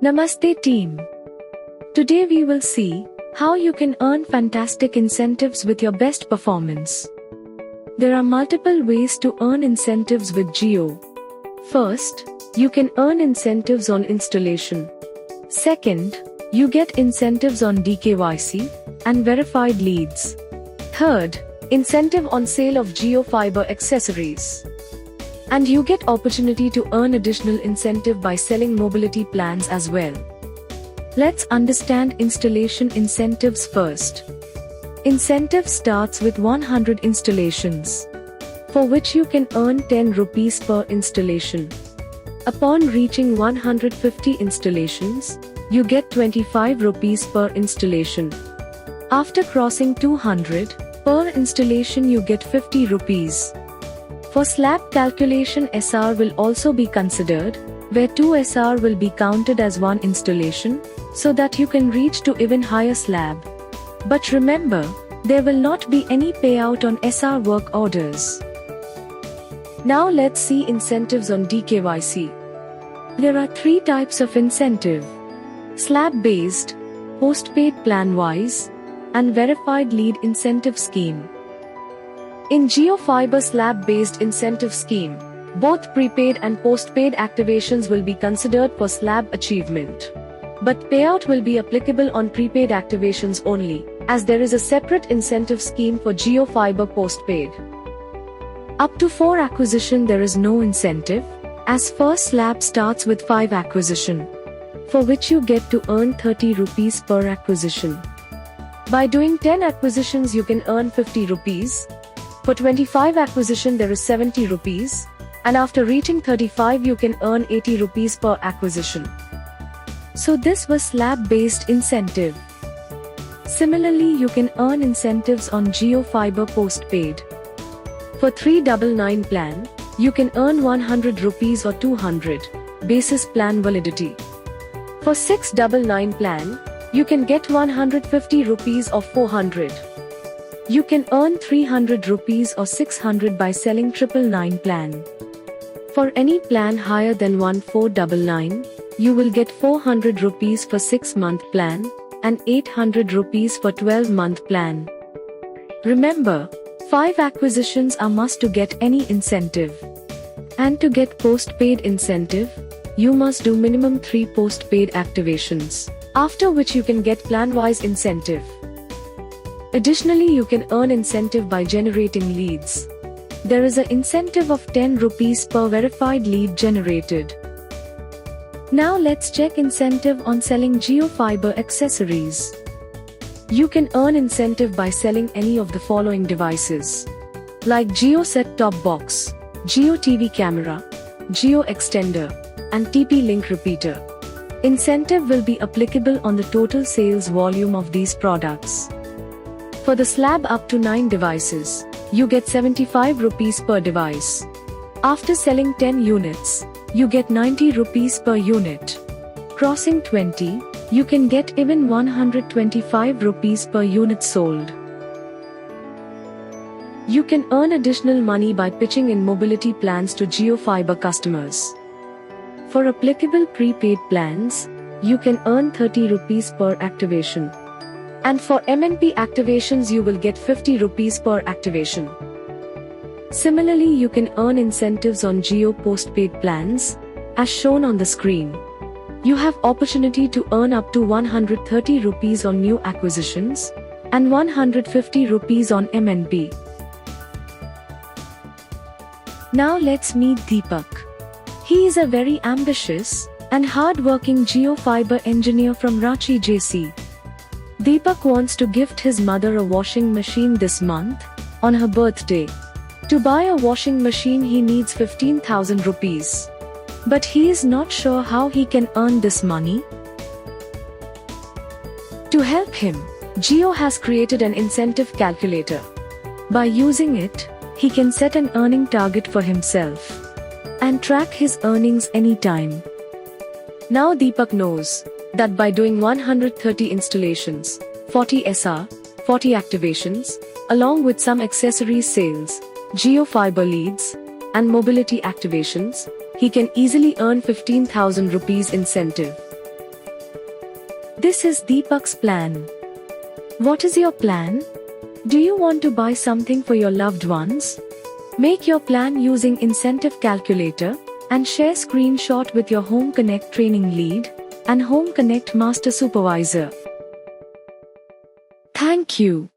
Namaste team. Today we will see how you can earn fantastic incentives with your best performance. There are multiple ways to earn incentives with Jio. First, you can earn incentives on installation. Second, you get incentives on DKYC and verified leads. Third, incentive on sale of Jio Fiber accessories. And you get opportunity to earn additional incentive by selling mobility plans as well. Let's understand installation incentives first. Incentive starts with 100 installations, for which you can earn 10 rupees per installation. Upon reaching 150 installations, you get 25 rupees per installation. After crossing 200 per installation, you get 50 rupees. For slab calculation, SR will also be considered, where 2 SR will be counted as one installation, so that you can reach to even higher slab. But remember, there will not be any payout on SR work orders. Now let's see incentives on DKYC. There are 3 types of incentive: slab-based, post-paid plan-wise, and verified lead incentive scheme. In Jio Fiber slab-based incentive scheme, both prepaid and post-paid activations will be considered for slab achievement. But payout will be applicable on prepaid activations only, as there is a separate incentive scheme for Jio Fiber post-paid. Up to 4 acquisition there is no incentive, as first slab starts with 5 acquisition, for which you get to earn 30 rupees per acquisition. By doing 10 acquisitions you can earn 50 rupees. For 25 acquisition there is 70 rupees, and after reaching 35 you can earn 80 rupees per acquisition. So this was slab-based incentive. Similarly, you can earn incentives on Jio Fiber postpaid. For 399 plan, you can earn 100 rupees or 200, basis plan validity. For 699 plan, you can get 150 rupees or 400. You can earn 300 rupees or 600 by selling 999 plan. For any plan higher than 1499, you will get 400 rupees for 6-month plan and 800 rupees for 12-month plan. Remember, 5 acquisitions are must to get any incentive. And to get post-paid incentive, you must do minimum 3 post-paid activations, after which you can get plan-wise incentive. Additionally, you can earn incentive by generating leads. There is an incentive of 10 rupees per verified lead generated. Now let's check incentive on selling Jio Fiber accessories. You can earn incentive by selling any of the following devices, like Jio set-top box, Jio TV camera, Jio extender, and TP-Link repeater. Incentive will be applicable on the total sales volume of these products. For the slab up to 9 devices, you get 75 rupees per device. After selling 10 units, you get 90 rupees per unit. Crossing 20, you can get even 125 rupees per unit sold. You can earn additional money by pitching in mobility plans to Jio Fiber customers. For applicable prepaid plans, you can earn 30 rupees per activation. And for MNP activations you will get 50 rupees per activation. Similarly, you can earn incentives on Jio postpaid plans, as shown on the screen. You have opportunity to earn up to 130 rupees on new acquisitions, and 150 rupees on MNP. Now let's meet Deepak. He is a very ambitious and hard-working Jio Fiber engineer from Ranchi JC. Deepak wants to gift his mother a washing machine this month, on her birthday. To buy a washing machine he needs 15,000 rupees. But he is not sure how he can earn this money. To help him, Jio has created an incentive calculator. By using it, he can set an earning target for himself and track his earnings anytime. Now Deepak knows that by doing 130 installations, 40 SR, 40 activations, along with some accessories sales, Jio Fiber leads, and mobility activations, he can easily earn 15,000 rupees incentive. This is Deepak's plan. What is your plan? Do you want to buy something for your loved ones? Make your plan using incentive calculator and share screenshot with your Home Connect training lead and Home Connect master supervisor. Thank you.